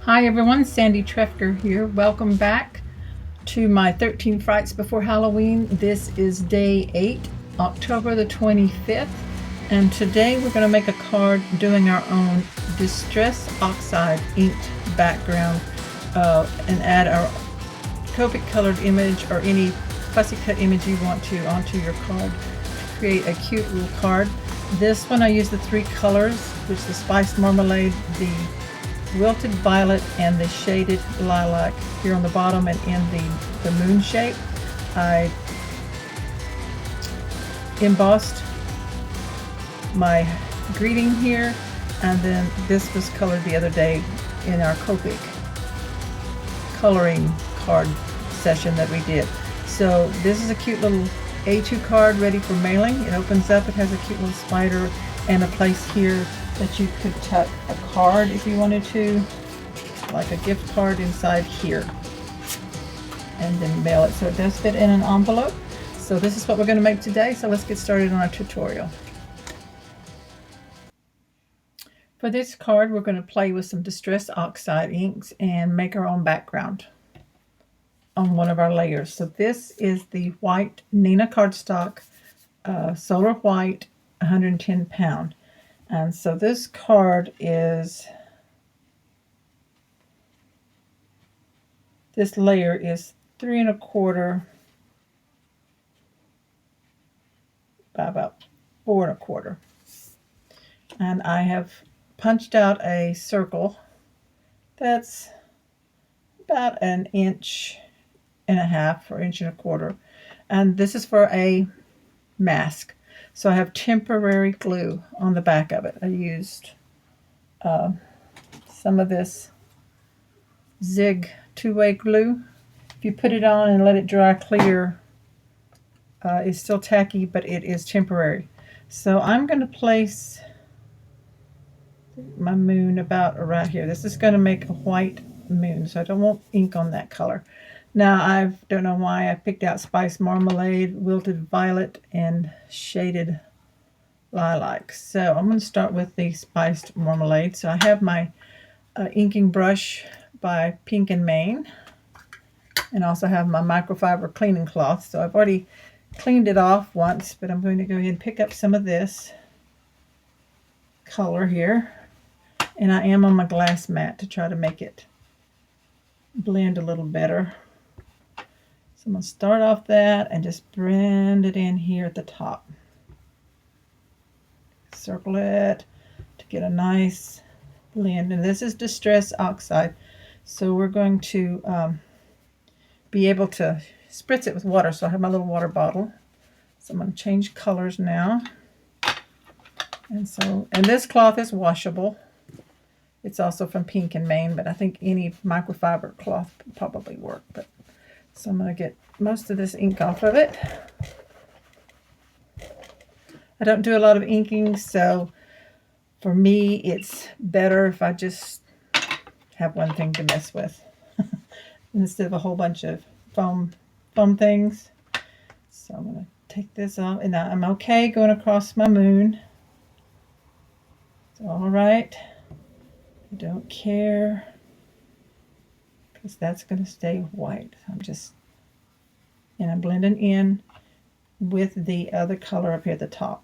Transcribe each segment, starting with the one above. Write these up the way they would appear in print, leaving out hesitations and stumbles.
Hi everyone, Sandy Trefger here. Welcome back to my 13 Frights Before Halloween. This is day 8, October the 25th, and today we're going to make a card doing our own Distress Oxide inked background and add our Copic colored image or any fussy cut image you want to onto your card to create a cute little card. This one I use the 3 colors, which is the Spiced Marmalade, the Wilted Violet, and the Shaded Lilac here on the bottom and in the moon shape. I embossed my greeting here, and then this was colored the other day in our Copic coloring card session that we did. So this is a cute little A2 card ready for mailing. It opens up, it has a cute little spider and a place here that you could tuck a card if you wanted to, like a gift card inside here, and then mail it. So it does fit in an envelope. So this is what we're going to make today. So let's get started on our tutorial. For this card, we're going to play with some Distress Oxide inks and make our own background on one of our layers. So this is the white Nina cardstock, Solar White, 110 pound. And so this card is, this layer is 3 1/4 by about 4 1/4. And I have punched out a circle that's about 1.5 inches or 1 1/4. And this is for a mask. So I have temporary glue on the back of it. I used some of this Zig 2-way glue. If you put it on and let it dry clear, it's still tacky, but it is temporary. So I'm going to place my moon about right here. This is going to make a white moon, so I don't want ink on that color. Now, I don't know why I picked out Spiced Marmalade, Wilted Violet, and Shaded Lilac. So I'm going to start with the Spiced Marmalade. So I have my inking brush by Pink and Main, and also have my microfiber cleaning cloth. So I've already cleaned it off once, but I'm going to go ahead and pick up some of this color here. And I am on my glass mat to try to make it blend a little better. So I'm going to start off that and just blend it in here at the top. Circle it to get a nice blend. And this is Distress Oxide. So we're going to be able to spritz it with water. So I have my little water bottle. So I'm going to change colors now. And this cloth is washable. It's also from Pink and Main, but I think any microfiber cloth would probably work. So I'm going to get most of this ink off of it. I don't do a lot of inking, so for me it's better if I just have one thing to mess with instead of a whole bunch of foam things. So I'm going to take this off, and now I'm okay going across my moon. It's all right. I don't care, because that's going to stay white. I'm blending in with the other color up here at the top.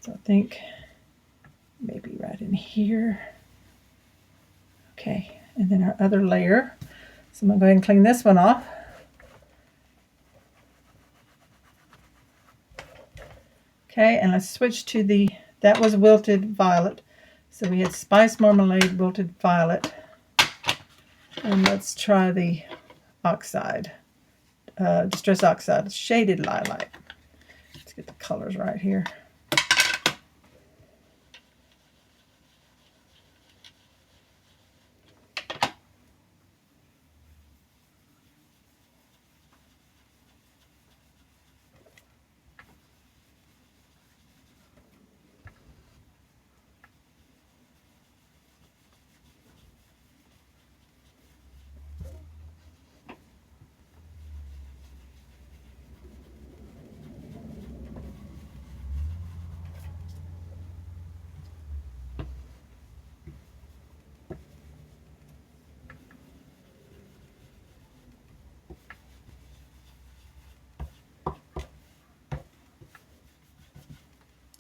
So I think maybe right in here. Okay, and then our other layer. So I'm going to go ahead and clean this one off. Okay, and let's switch to that was Wilted Violet. So we had Spiced Marmalade, Wilted Violet. And let's try the Oxide, Distress Oxide, Shaded Lilac. Let's get the colors right here.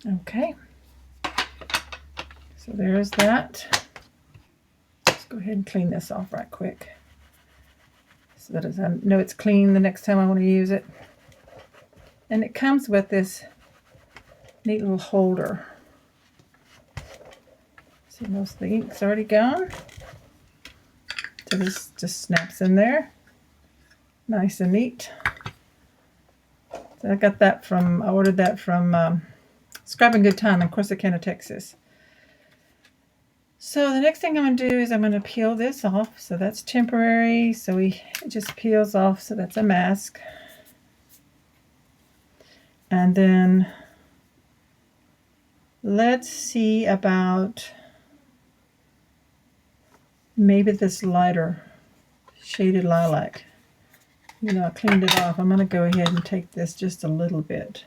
Okay, so there's that. Let's go ahead and clean this off right quick so that I know it's clean the next time I want to use it. And it comes with this neat little holder. See, most of the ink's already gone. So this just snaps in there. Nice and neat. So I got that I ordered that from Scrap Good Time in Corsicana, Texas. So the next thing I'm going to do is I'm going to peel this off. So that's temporary. So it just peels off. So that's a mask. And then let's see about maybe this lighter shaded lilac. I cleaned it off. I'm going to go ahead and take this just a little bit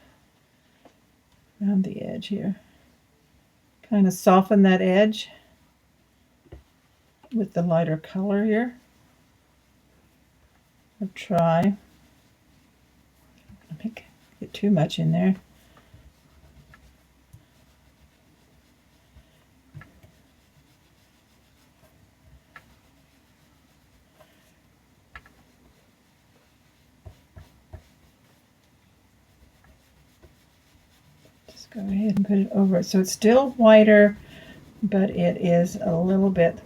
around the edge here. Kind of soften that edge with the lighter color here. I'll try. Don't get too much in there. Just go ahead and put it over it. So it's still whiter, but it is a little bit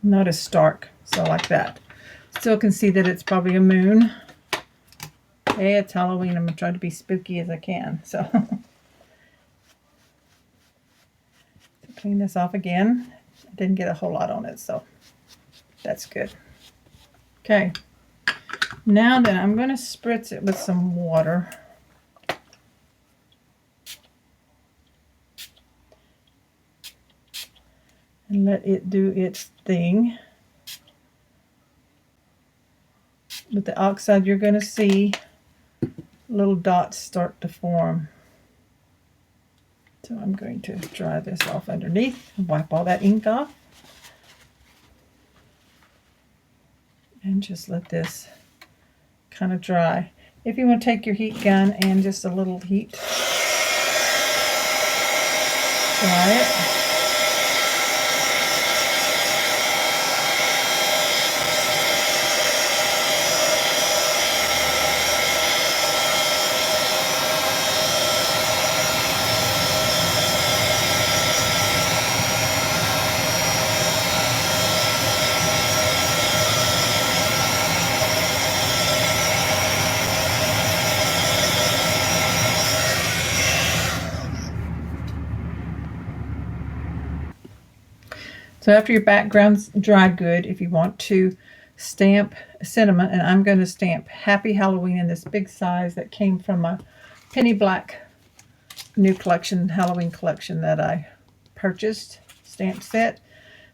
not as stark. So like that. Still can see that it's probably a moon. Hey, it's Halloween. I'm going to try to be spooky as I can. So clean this off again. I didn't get a whole lot on it, so that's good. Okay. Now then, I'm going to spritz it with some water. And let it do its thing. With the oxide, you're going to see little dots start to form. So I'm going to dry this off underneath and wipe all that ink off. And just let this kind of dry. If you want to take your heat gun and just a little heat, dry it. So after your background's dried good, if you want to stamp cinnamon, and I'm going to stamp Happy Halloween in this big size that came from my Penny Black new collection, Halloween collection that I purchased, stamp set.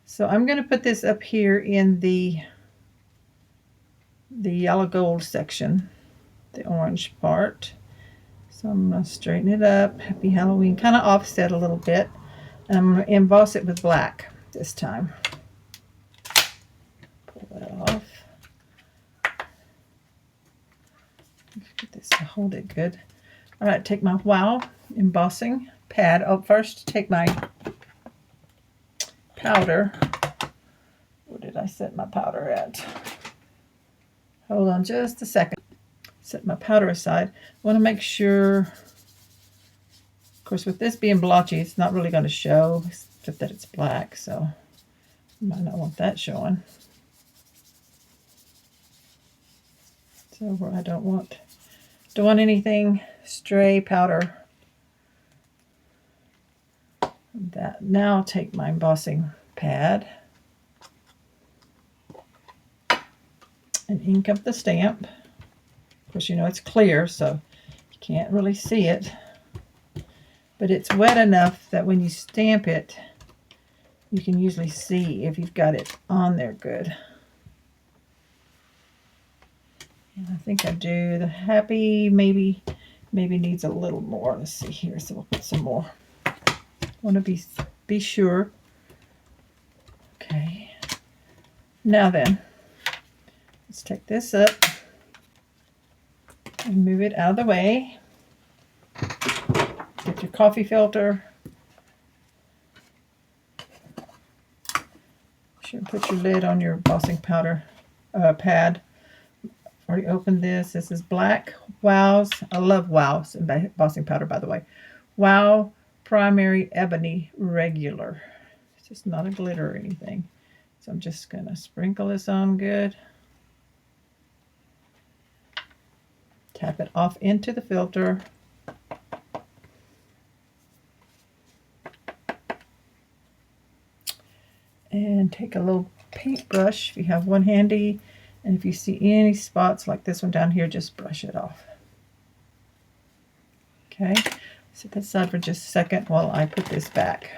So I'm going to put this up here in the yellow gold section, the orange part. So I'm going to straighten it up, Happy Halloween, kind of offset a little bit. And I'm going to emboss it with black this time. Pull that off. Get this to hold it good. All right, take my Wow embossing pad. Oh, first take my powder. Where did I set my powder at? Hold on just a second. Set my powder aside. I want to make sure, of course, with this being blotchy, it's not really going to show, except that it's black, so you might not want that showing. So where I don't want anything stray powder. That. Now I'll take my embossing pad and ink up the stamp. Of course, it's clear, so you can't really see it. But it's wet enough that when you stamp it, you can usually see if you've got it on there good. And I think I do. The Happy maybe needs a little more. Let's see here. So we'll put some more. I want to be sure. Okay. Now then, let's take this up and move it out of the way. Get your coffee filter. Sure, put your lid on your embossing powder pad. Already opened this. This is Black Wow's. I love Wow's embossing powder, by the way. Wow Primary Ebony Regular. It's just not a glitter or anything. So I'm just going to sprinkle this on good. Tap it off into the filter. And take a little paintbrush if you have one handy. And if you see any spots like this one down here, just brush it off. Okay, set that aside for just a second while I put this back.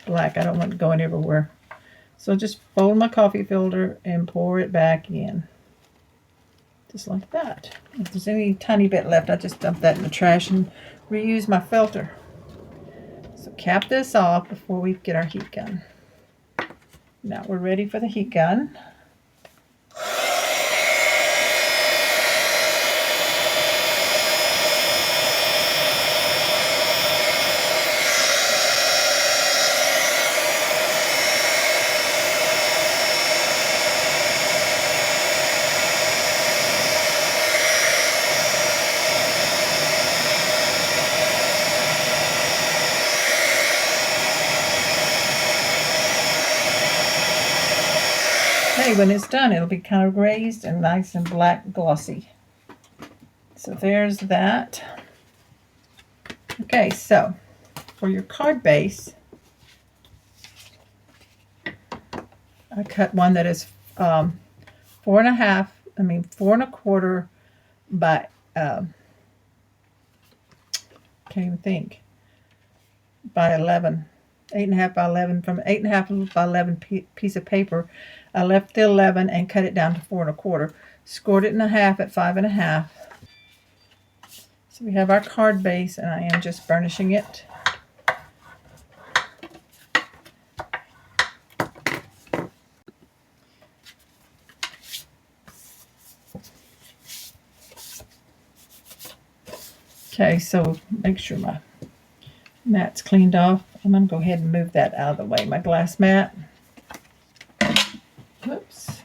Black, I don't want it going everywhere. So just fold my coffee filter and pour it back in. Just like that. If there's any tiny bit left, I just dump that in the trash and reuse my filter. So cap this off before we get our heat gun. Now we're ready for the heat gun. Okay, when it's done, it'll be kind of raised and nice and black glossy. So there's that. Okay, so for your card base, I cut one that is 4.25 by can't even think, by 11, 8.5 by 11, from 8.5 by 11 piece of paper. I left the 11 and cut it down to 4.25. Scored it in half at 5.5. So we have our card base, and I am just burnishing it. Okay, so make sure my mat's cleaned off. I'm going to go ahead and move that out of the way, my glass mat. Whoops.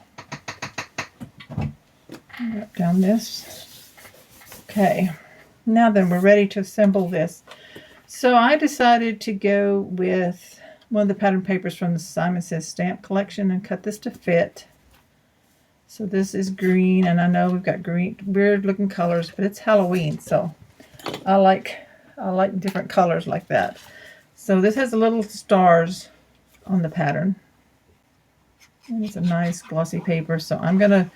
Wrap down this. Okay, now then we're ready to assemble this. So I decided to go with one of the pattern papers from the Simon Says stamp collection and cut this to fit. So this is green, and I know we've got green, weird looking colors, but it's Halloween, so I like different colors like that. So this has little stars on the pattern. And it's a nice glossy paper, so I'm going to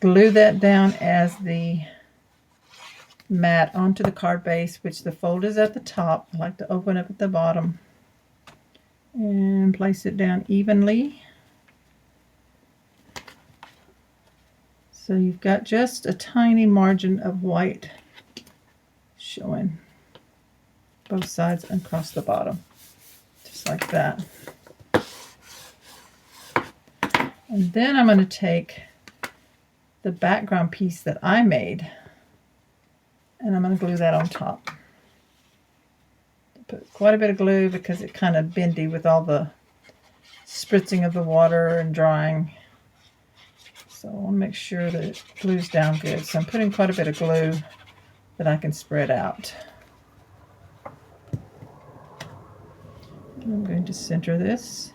glue that down as the mat onto the card base, which the fold is at the top. I like to open up at the bottom and place it down evenly. So you've got just a tiny margin of white showing both sides and across the bottom, just like that. And then I'm going to take the background piece that I made, and I'm going to glue that on top. Put quite a bit of glue because it's kind of bendy with all the spritzing of the water and drying. So I want to make sure that it glues down good. So I'm putting quite a bit of glue that I can spread out. And I'm going to center this.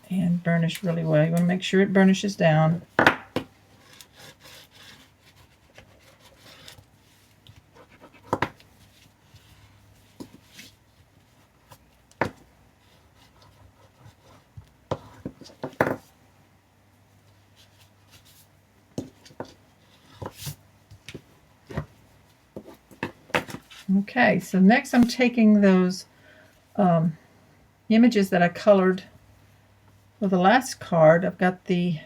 And burnish really well. You want to make sure it burnishes down. Okay, so next I'm taking those images that I colored for the last card. I've got the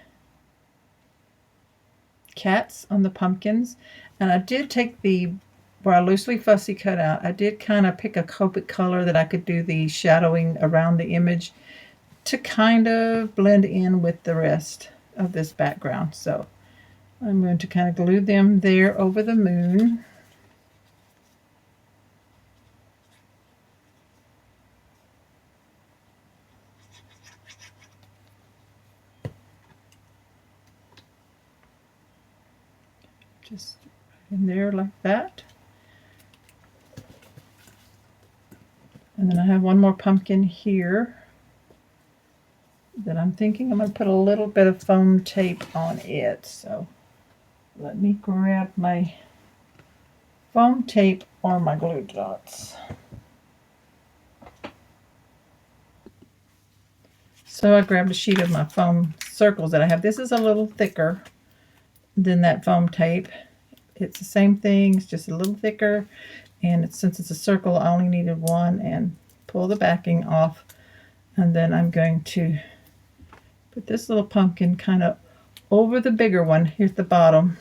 cats on the pumpkins, and I did take where I loosely fussy cut out, I did kind of pick a Copic color that I could do the shadowing around the image to kind of blend in with the rest of this background. So I'm going to kind of glue them there over the moon. Just in there like that. And then I have one more pumpkin here that I'm thinking I'm going to put a little bit of foam tape on it. So let me grab my foam tape or my glue dots. So I grabbed a sheet of my foam circles that I have. This is a little thicker than that foam tape. It's the same thing, it's just a little thicker. And since it's a circle, I only needed one, and pull the backing off. And then I'm going to put this little pumpkin kind of over the bigger one here at the bottom.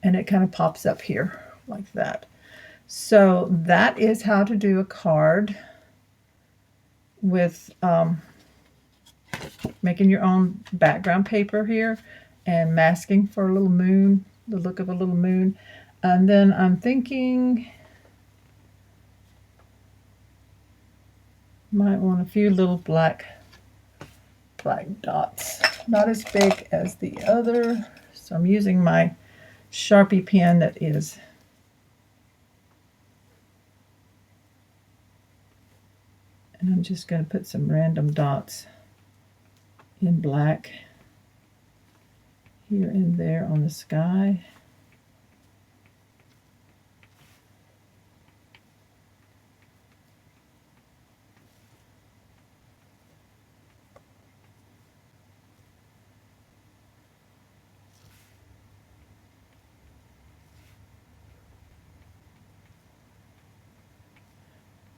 And it kind of pops up here like that. So that is how to do a card with making your own background paper here and masking for a little moon, the look of a little moon. And then I'm thinking might want a few little black dots, not as big as the other. So I'm using my Sharpie pen that is and I'm just going to put some random dots in black here and there on the sky.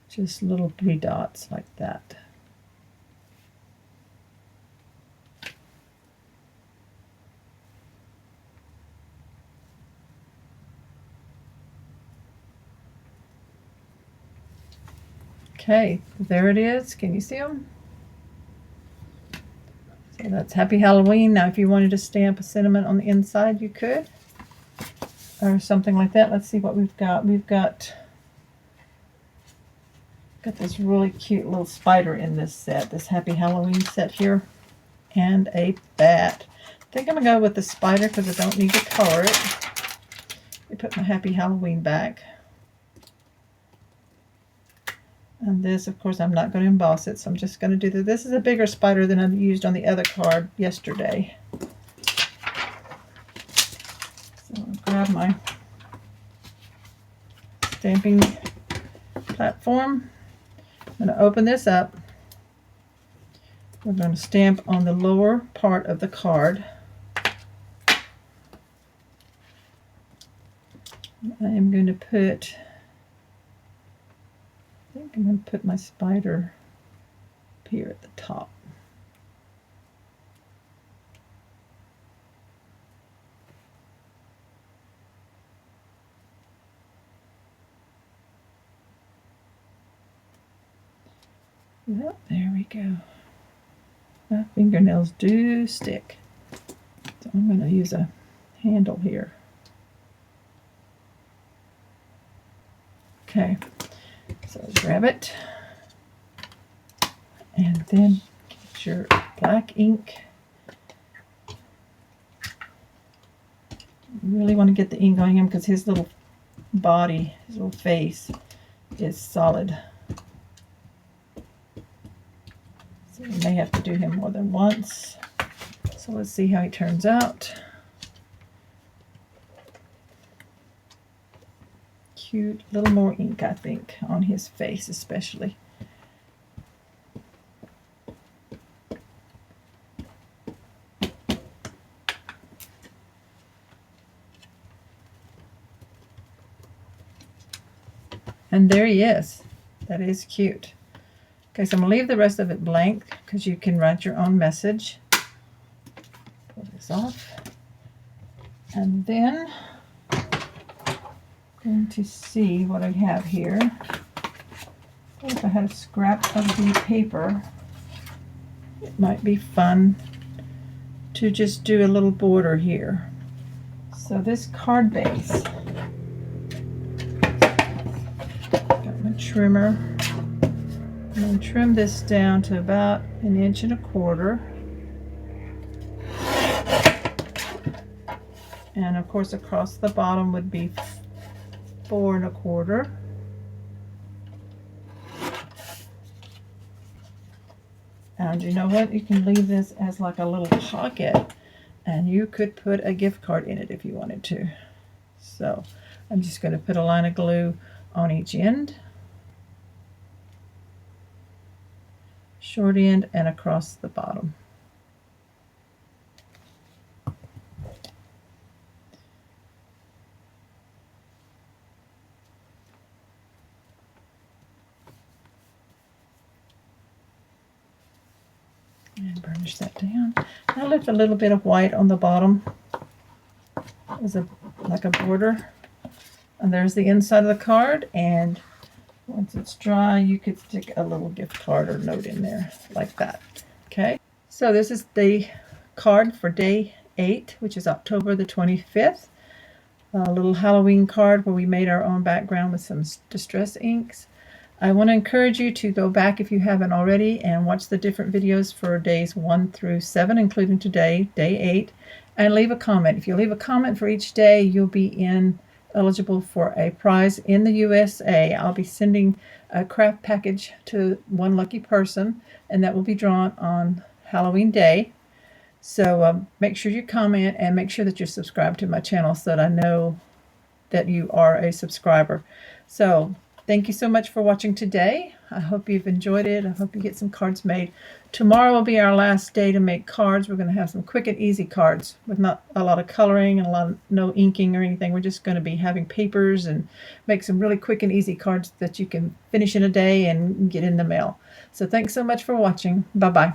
Just little 3 dots like that. Okay, there it is. Can you see them? So that's Happy Halloween. Now if you wanted to stamp a sentiment on the inside, you could. Or something like that. Let's see what we've got. We've got this really cute little spider in this set, this Happy Halloween set here, and a bat. I think I'm going to go with the spider because I don't need to color it. I put my Happy Halloween back. And this, of course, I'm not going to emboss it, so I'm just going to do this. This is a bigger spider than I used on the other card yesterday. So I'll grab my stamping platform. I'm going to open this up. We're going to stamp on the lower part of the card. I am going to put, I think I'm going to put my spider up here at the top. Well, there we go. My fingernails do stick. So I'm going to use a handle here. Okay, so grab it. And then get your black ink. You really want to get the ink on him because his little body, his little face is solid. So you may have to do him more than once. So let's see how he turns out. Cute, a little more ink, I think, on his face especially. And there he is. That is cute. Okay, so I'm going to leave the rest of it blank because you can write your own message. Pull this off. And then I'm going to see what I have here. What if I had a scrap of the paper? It might be fun to just do a little border here. So this card base, got my trimmer. I'm going to trim this down to about 1.25 inches. And of course across the bottom would be 4.25. And you know what? You can leave this as like a little pocket, and you could put a gift card in it if you wanted to. So I'm just going to put a line of glue on each end, short end, and across the bottom. And burnish that down. I left a little bit of white on the bottom as like a border. And there's the inside of the card, and once it's dry, you could stick a little gift card or note in there like that. Okay, so this is the card for day 8, which is October the 25th. A little Halloween card where we made our own background with some distress inks. I want to encourage you to go back, if you haven't already, and watch the different videos for days 1 through 7, including today, day 8, and leave a comment. If you leave a comment for each day, you'll be eligible for a prize in the USA. I'll be sending a craft package to one lucky person, and that will be drawn on Halloween day. So make sure you comment, and make sure that you're subscribed to my channel so that I know that you are a subscriber. So thank you so much for watching today. I hope you've enjoyed it. I hope you get some cards made. Tomorrow will be our last day to make cards. We're going to have some quick and easy cards with not a lot of coloring and no inking or anything. We're just going to be having papers and make some really quick and easy cards that you can finish in a day and get in the mail. So thanks so much for watching. Bye-bye.